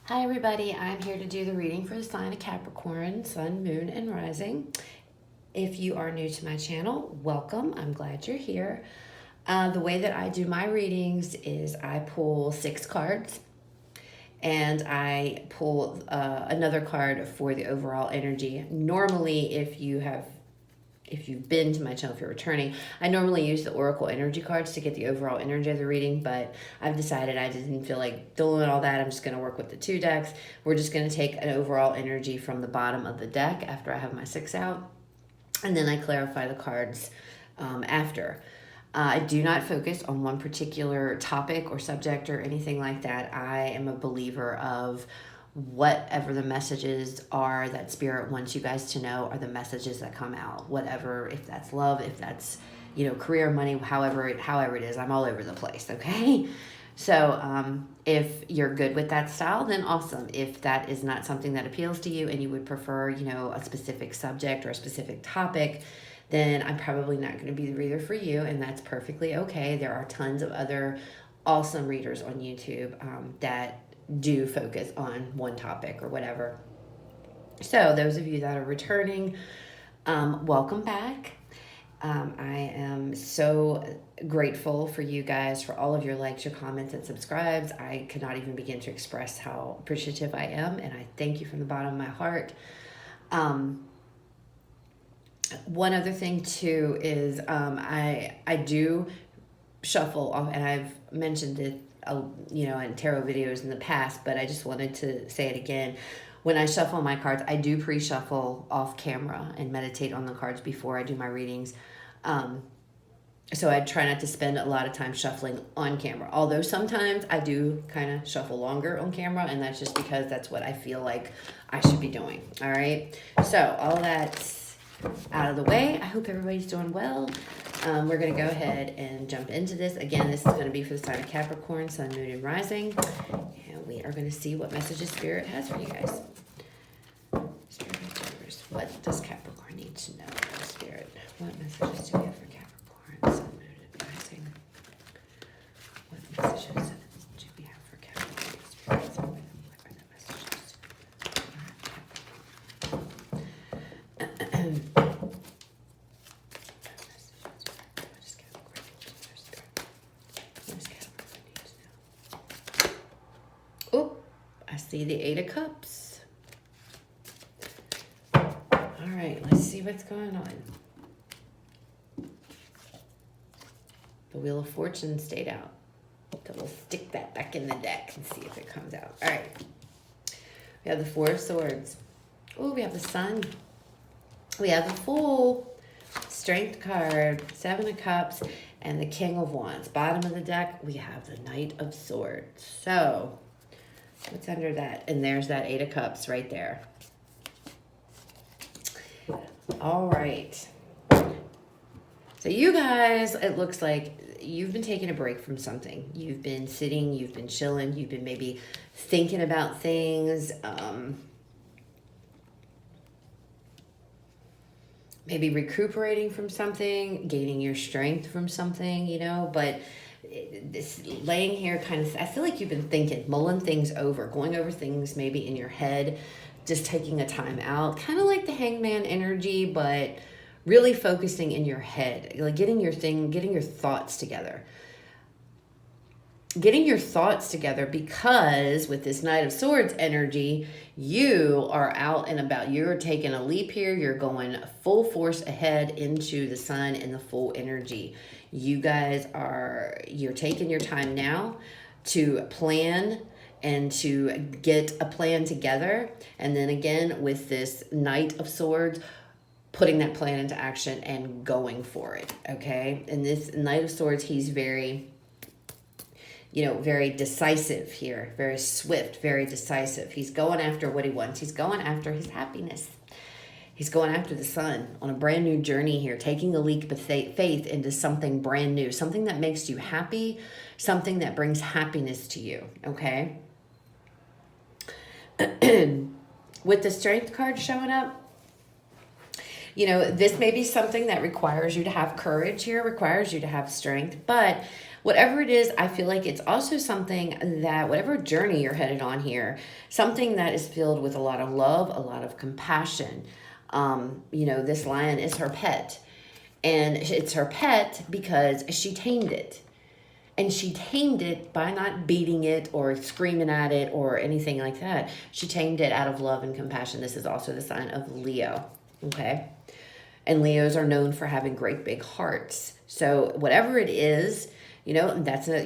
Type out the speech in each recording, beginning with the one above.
Hi everybody, I'm here to do the reading for the sign of Capricorn, Sun, Moon, and Rising. If you are new to my channel, welcome. I'm glad you're here. The way that I do my readings is I pull 6 cards and I pull another card for the overall energy. Normally, if you've been to my channel, if you're returning, I normally use the Oracle energy cards to get the overall energy of the reading, but I've decided I didn't feel like doing all that. I'm just going to work with the 2 decks. We're just going to take an overall energy from the bottom of the deck after I have my 6 out, and then I clarify the cards after. I do not focus on one particular topic or subject or anything like that. I am a believer of whatever the messages are that Spirit wants you guys to know are the messages that come out. Whatever, if that's love, if that's, career, money, however it is, I'm all over the place, okay? So if you're good with that style, then awesome. If that is not something that appeals to you and you would prefer, a specific subject or a specific topic, then I'm probably not going to be the reader for you, and that's perfectly okay. There are tons of other awesome readers on YouTube that do focus on one topic or whatever. So those of you that are returning, welcome back. I am so grateful for you guys, for all of your likes, your comments, and subscribes. I could not even begin to express how appreciative I am, and I thank you from the bottom of my heart. One other thing too is I do shuffle off, and I've mentioned it in tarot videos in the past, but I just wanted to say it again. When I shuffle my cards, I do pre-shuffle off camera and meditate on the cards before I do my readings. So I try not to spend a lot of time shuffling on camera, although sometimes I do kind of shuffle longer on camera, and that's just because that's what I feel like I should be doing. All right, so all that's out of the way. I hope everybody's doing well. We're going to go ahead and jump into this. Again, this is going to be for the sign of Capricorn, Sun, Moon, and Rising. And we are going to see what messages Spirit has for you guys. Spirit, what does Capricorn need to know? Spirit, what messages do we have for Capricorn, Sun, Moon, and Rising? What messages do we have for Capricorn, Spirit, Sun, Moon, and what are the messages for Capricorn? Oh, I see the 8 of Cups. All right, let's see what's going on. The Wheel of Fortune stayed out. So we'll stick that back in the deck and see if it comes out. All right. We have the 4 of Swords. Oh, we have the Sun. We have the Fool. Strength card. 7 of Cups. And the King of Wands. Bottom of the deck, we have the Knight of Swords. So what's under that? And there's that 8 of Cups right there. All right. So you guys, it looks like you've been taking a break from something. You've been sitting, you've been chilling, you've been maybe thinking about things, maybe recuperating from something, gaining your strength from something, but this laying here kind of, I feel like you've been thinking, mulling things over, going over things maybe in your head, just taking a time out, kind of like the Hangman energy, but really focusing in your head, like getting your thoughts together. Getting your thoughts together, because with this Knight of Swords energy, you are out and about. You're taking a leap here. You're going full force ahead into the Sun and the full energy. You guys you're taking your time now to plan and to get a plan together. And then again, with this Knight of Swords, putting that plan into action and going for it, okay? And this Knight of Swords, he's very decisive here, very swift, very decisive. He's going after what he wants. He's going after his happiness. He's going after the Sun on a brand new journey here, taking a leap of faith into something brand new, something that makes you happy, something that brings happiness to you, okay? With the Strength card showing up, You know, this may be something that requires you to have courage here, requires you to have strength, but whatever it is, I feel like it's also something that, whatever journey you're headed on here, something that is filled with a lot of love, a lot of compassion. You know, this lion is her pet, and it's her pet because she tamed it. And she tamed it by not beating it or screaming at it or anything like that. She tamed it out of love and compassion. This is also the sign of Leo, okay? And Leos are known for having great big hearts. So whatever it is, you know,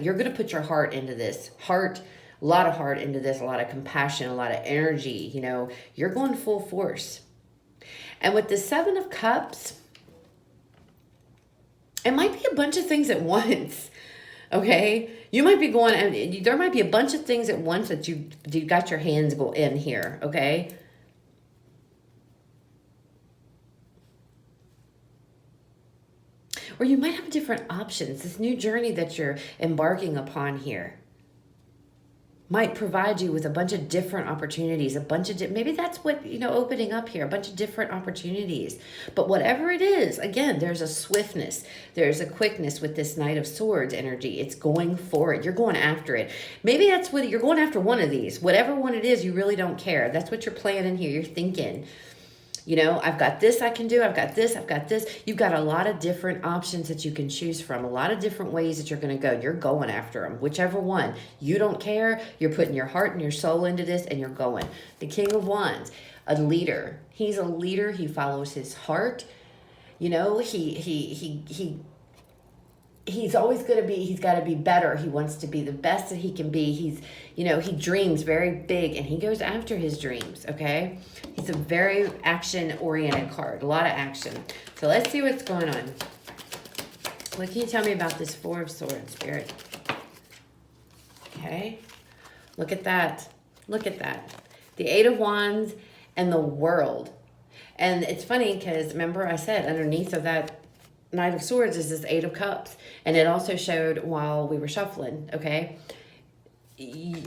you're going to put your heart into this. A lot of heart into this, a lot of compassion, a lot of energy, you know. You're going full force. And with the Seven of Cups, it might be a bunch of things at once. Okay, you might be going, and there might be a bunch of things at once that you got your hands go in here. Okay, or you might have different options. This new journey that you're embarking upon here might provide you with a bunch of different opportunities, maybe that's what, you know, opening up here, a bunch of different opportunities. But whatever it is, again, there's a swiftness, there's a quickness with this Knight of Swords energy. It's going for it. You're going after it. Maybe that's what you're going after, one of these. Whatever one it is, you really don't care. That's what you're planning here. You're thinking, you know, I've got this I can do. I've got this. I've got this. You've got a lot of different options that you can choose from. A lot of different ways that you're going to go. You're going after them. Whichever one. You don't care. You're putting your heart and your soul into this and you're going. The King of Wands, a leader. He's a leader. He follows his heart. You know, he's always going to be, he's got to be better. He wants to be the best that he can be. You know, he dreams very big and he goes after his dreams, okay? He's a very action-oriented card, a lot of action. So let's see what's going on. What can you tell me about this Four of Swords, Spirit? Okay, look at that. Look at that. The Eight of Wands and the World. And it's funny because remember I said underneath of that Knight of Swords is this Eight of Cups. And it also showed while we were shuffling, okay?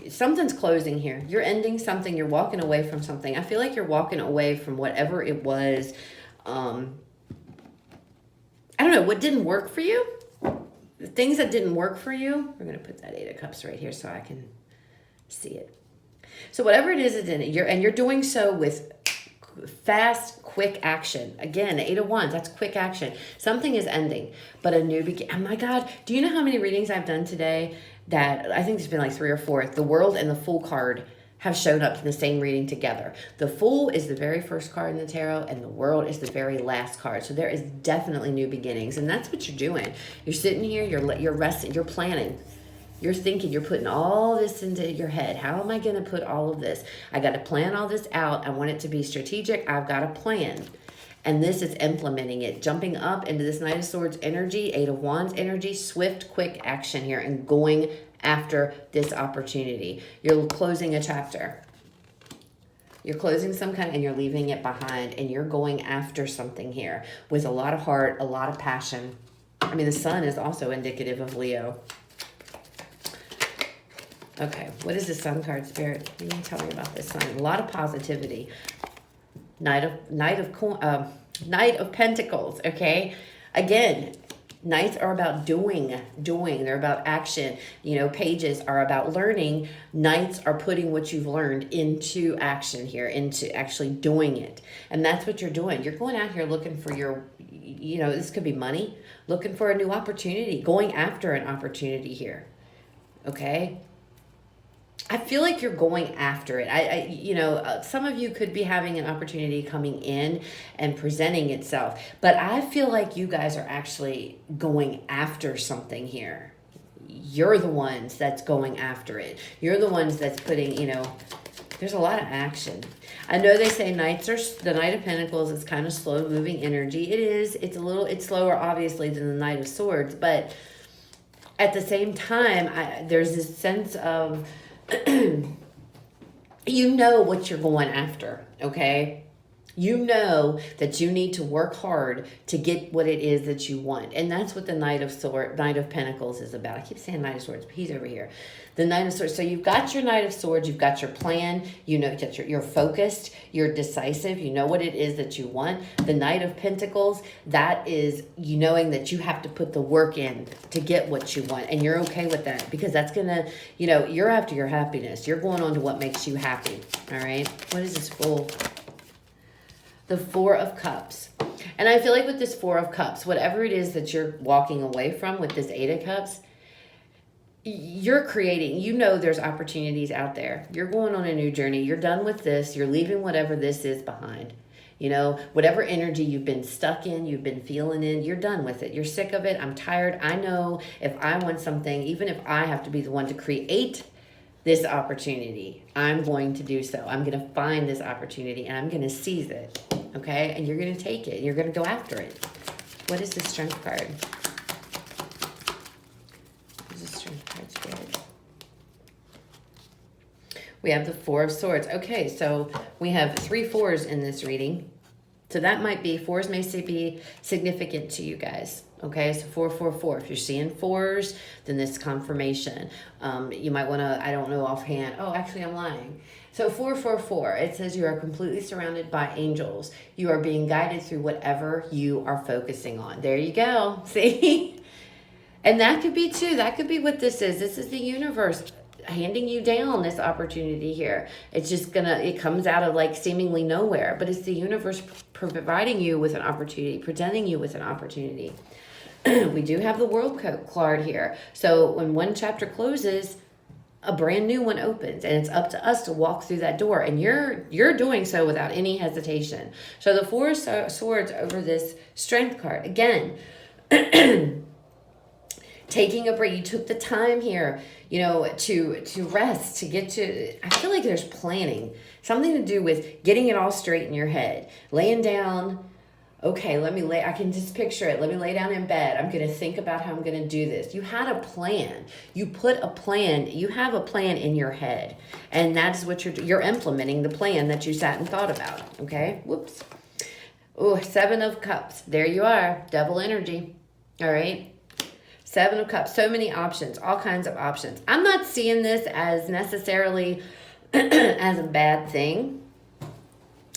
Something's closing here. You're ending something. You're walking away from something. I feel like you're walking away from whatever it was. I don't know. What didn't work for you? The things that didn't work for you. We're going to put that Eight of Cups right here so I can see it. So whatever it is, it didn't. You're doing so with fast, quick action. Again, Eight of Wands, that's quick action. Something is ending, but a new beginning. Oh my God, do you know how many readings I've done today that I think there's been like 3 or 4. The World and the Fool card have shown up in the same reading together. The Fool is the very first card in the tarot and the World is the very last card. So there is definitely new beginnings, and that's what you're doing. You're sitting here, you're resting, you're planning. You're thinking, you're putting all this into your head. How am I going to put all of this? I got to plan all this out. I want it to be strategic. I've got a plan. And this is implementing it. Jumping up into this Knight of Swords energy, Eight of Wands energy, swift, quick action here and going after this opportunity. You're closing a chapter. You're closing some kind and you're leaving it behind and you're going after something here with a lot of heart, a lot of passion. I mean, the Sun is also indicative of Leo. Okay, what is the Sun card, Spirit? What can you tell me about this Sun? A lot of positivity. Knight of Pentacles, okay? Again, Knights are about doing. They're about action. You know, Pages are about learning. Knights are putting what you've learned into action here, into actually doing it. And that's what you're doing. You're going out here looking for your, you know, this could be money, looking for a new opportunity, going after an opportunity here, okay? I feel like you're going after it. You know, some of you could be having an opportunity coming in and presenting itself, but I feel like you guys are actually going after something here. You're the ones that's going after it. You're the ones that's putting, you know, there's a lot of action. I know they say the Knight of Pentacles is kind of slow moving energy. It is. It's slower obviously than the Knight of Swords, but at the same time, there's this sense of, you know what you're going after, okay? You know that you need to work hard to get what it is that you want. And that's what the Knight of Pentacles is about. I keep saying Knight of Swords, but he's over here. The Knight of Swords. So you've got your Knight of Swords, you've got your plan, you know that you're focused, you're decisive, you know what it is that you want. The Knight of Pentacles, that is you knowing that you have to put the work in to get what you want. And you're okay with that because that's going to, you know, you're after your happiness. You're going on to what makes you happy. All right. What is this Fool? The Four of Cups. And I feel like with this Four of Cups, whatever it is that you're walking away from with this Eight of Cups, you're creating, you know there's opportunities out there. You're going on a new journey. You're done with this. You're leaving whatever this is behind. You know, whatever energy you've been stuck in, you've been feeling in, you're done with it. You're sick of it. I'm tired. I know if I want something, even if I have to be the one to create this opportunity, I'm going to do so. I'm going to find this opportunity and I'm going to seize it. Okay? And you're going to take it. You're going to go after it. What is the Strength card? What is the Strength card, Spirit? We have the Four of Swords. Okay, so we have 3 fours in this reading. So that might be, fours may be significant to you guys. Okay, so 4, 4, 4. If you're seeing fours, then this confirmation. You might want to, I don't know offhand. Oh, actually, I'm lying. So 4, 4, 4. It says you are completely surrounded by angels. You are being guided through whatever you are focusing on. There you go. See? And that could be too. That could be what this is. This is the universe handing you down this opportunity here. It's just it comes out of like seemingly nowhere, but it's the universe providing you with an opportunity, presenting you with an opportunity. We do have the World card here. So when one chapter closes, a brand new one opens, and it's up to us to walk through that door. And you're doing so without any hesitation. So the Four of Swords over this Strength card. Again, taking a break. You took the time here, you know, to rest, to get to, I feel like there's planning. Something to do with getting it all straight in your head. Laying down. Okay, I can just picture it. Let me lay down in bed. I'm going to think about how I'm going to do this. You had a plan. You put a plan. You have a plan in your head. And that's what you're implementing the plan that you sat and thought about. Okay? Whoops. Oh, 7 of Cups. There you are. Devil energy. All right? 7 of Cups. So many options. All kinds of options. I'm not seeing this as necessarily as a bad thing.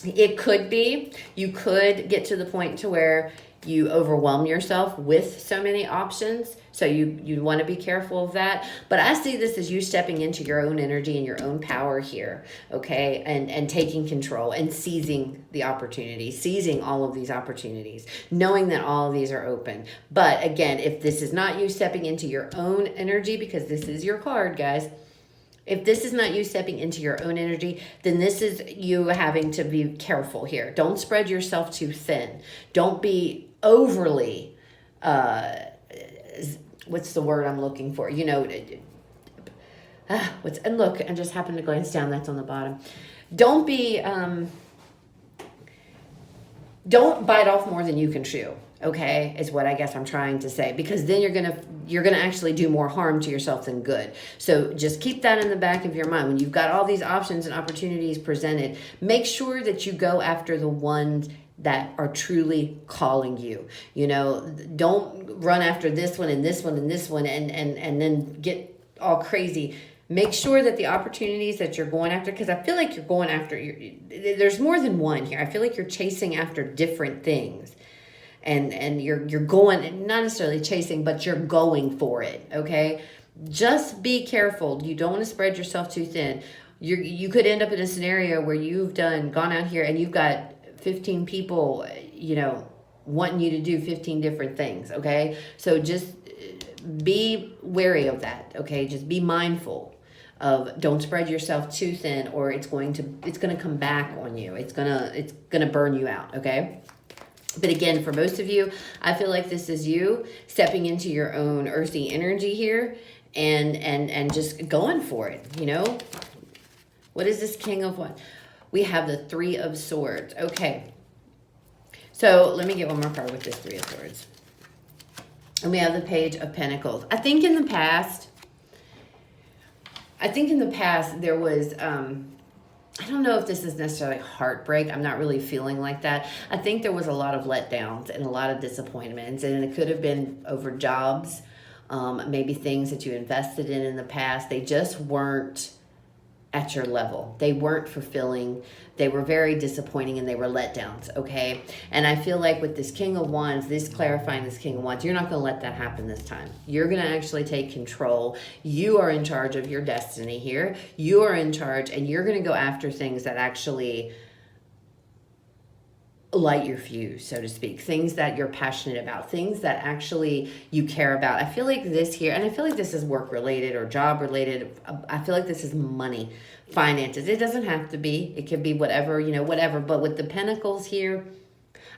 It could be. You could get to the point to where you overwhelm yourself with so many options. So you want to be careful of that. But I see this as you stepping into your own energy and your own power here, okay? And taking control and seizing the opportunity, seizing all of these opportunities, knowing that all of these are open. But again, if this is not you stepping into your own energy, because this is your card, guys, if this is not you stepping into your own energy, then this is you having to be careful here. Don't spread yourself too thin. Don't be overly, what's the word I'm looking for? You know, and look, I just happened to glance down. That's on the bottom. Don't be, don't bite off more than you can chew. Okay, is what I guess I'm trying to say, because then you're gonna actually do more harm to yourself than good. So just keep that in the back of your mind. When you've got all these options and opportunities presented, make sure that you go after the ones that are truly calling you. You know, don't run after this one and this one and this one and then get all crazy. Make sure that the opportunities that you're going after, because I feel like you're going after, there's more than one here. I feel like you're chasing after different things. And you're going, not necessarily chasing, but you're going for it, okay? Just be careful. You don't want to spread yourself too thin. You could end up in a scenario where you've gone out here and you've got 15 people, you know, wanting you to do 15 different things, okay? So just be wary of that, okay? Just be mindful of, don't spread yourself too thin, or it's going to come back on you. It's gonna burn you out, okay? But again, for most of you, I feel like this is you stepping into your own earthy energy here and just going for it, you know? What is this King of what? We have the 3 of Swords. Okay. So let me get one more card with this 3 of Swords. And we have the Page of Pentacles. I think in the past there was I don't know if this is necessarily heartbreak. I'm not really feeling like that. I think there was a lot of letdowns and a lot of disappointments, and it could have been over jobs, maybe things that you invested in the past. They just weren't at your level. They weren't fulfilling. They were very disappointing, and they were letdowns, okay? And I feel like with this King of Wands, this clarifying this King of Wands, you're not going to let that happen this time. You're going to actually take control. You are in charge of your destiny here. You are in charge, and you're going to go after things that actually light your fuse, so to speak, things that you're passionate about, things that actually you care about. I feel like this here, and I feel like this is work related or job related. I feel like this is money, finances. It doesn't have to be. It could be whatever, you know, whatever. But with the pentacles here,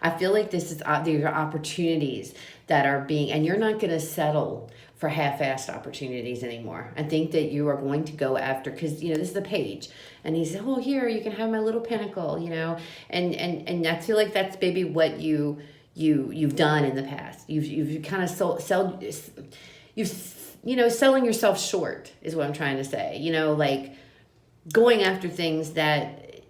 I feel like this is these are opportunities that are being, and you're not going to settle for half-assed opportunities anymore. I think that you are going to go after, because, you know, this is the page, and he said, oh, here, you can have my little pinnacle, you know, and I feel like that's maybe what you've done in the past. You've kind of you know, selling yourself short is what I'm trying to say, you know, like going after things that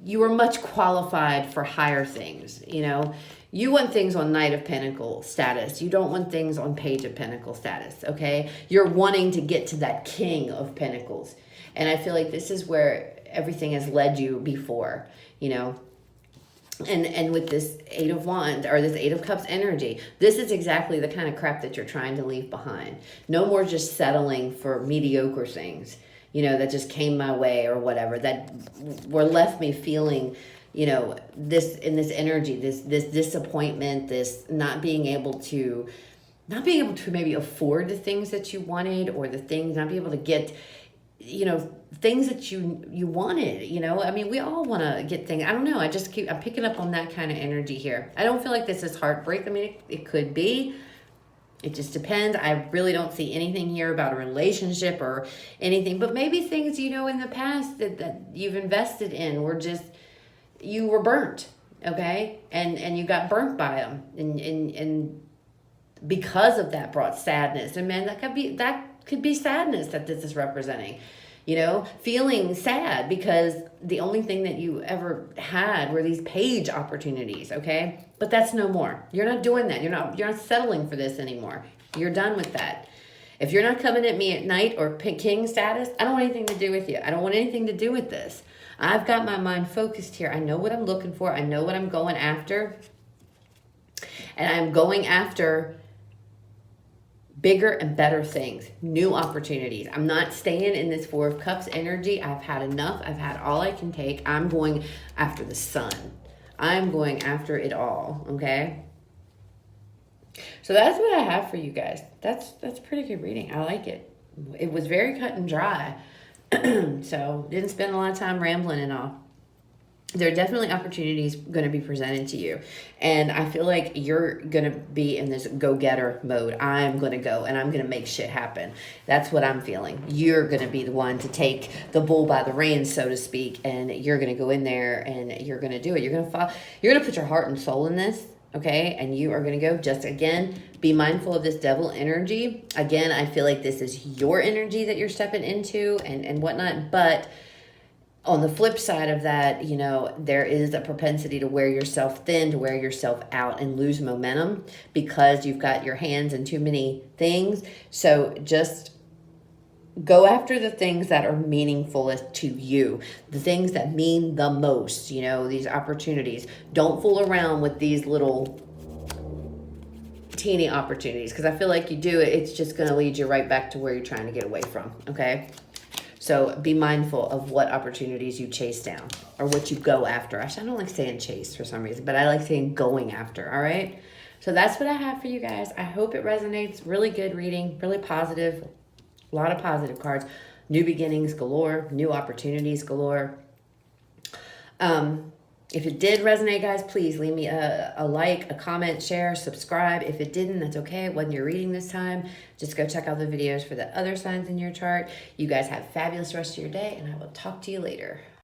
you are much qualified for higher things, you know. You want things on Knight of Pentacles status. You don't want things on Page of Pentacles status, okay? You're wanting to get to that King of Pentacles. And I feel like this is where everything has led you before, you know. And with this Eight of Wands, or this Eight of Cups energy, this is exactly the kind of crap that you're trying to leave behind. No more just settling for mediocre things, you know, that just came my way or whatever, that were left me feeling, you know, this in this energy, this disappointment, this not being able to maybe afford the things that you wanted, or the things, not be able to get, you know, things that you wanted, you know. I mean, we all want to get things. I don't know. I'm picking up on that kind of energy here. I don't feel like this is heartbreak. I mean, it could be. It just depends. I really don't see anything here about a relationship or anything, but maybe things, you know, in the past that you've invested in were just, you were burnt, okay? And you got burnt by them. And because of that brought sadness. And man, that could be sadness that this is representing. You know, feeling sad because the only thing that you ever had were these page opportunities, okay? But that's no more. You're not doing that. You're not settling for this anymore. You're done with that. If you're not coming at me at Knight or King status, I don't want anything to do with you. I don't want anything to do with this. I've got my mind focused here. I know what I'm looking for. I know what I'm going after. And I'm going after bigger and better things, new opportunities. I'm not staying in this Four of Cups energy. I've had enough. I've had all I can take. I'm going after the sun. I'm going after it all, okay? So that's what I have for you guys. That's pretty good reading. I like it. It was very cut and dry. So didn't spend a lot of time rambling and all. There are definitely opportunities going to be presented to you. And I feel like you're going to be in this go-getter mode. I'm going to go and I'm going to make shit happen. That's what I'm feeling. You're going to be the one to take the bull by the reins, so to speak. And you're going to go in there and you're going to do it. You're going to put your heart and soul in this. Okay. And you are going to go, just again, be mindful of this devil energy. Again, I feel like this is your energy that you're stepping into and whatnot. But on the flip side of that, you know, there is a propensity to wear yourself thin, to wear yourself out and lose momentum because you've got your hands in too many things. So just go after the things that are meaningful to you, the things that mean the most, you know, these opportunities. Don't fool around with these little teeny opportunities, because I feel like you do it, it's just going to lead you right back to where you're trying to get away from, okay? So be mindful of what opportunities you chase down or what you go after. Actually, I don't like saying chase for some reason, but I like saying going after, all right? So that's what I have for you guys. I hope it resonates. Really good reading, really positive, a lot of positive cards. New beginnings galore, new opportunities galore. If it did resonate, guys, please leave me a like, a comment, share, subscribe. If it didn't, that's okay. It wasn't your reading this time. Just go check out the videos for the other signs in your chart. You guys have a fabulous rest of your day, and I will talk to you later.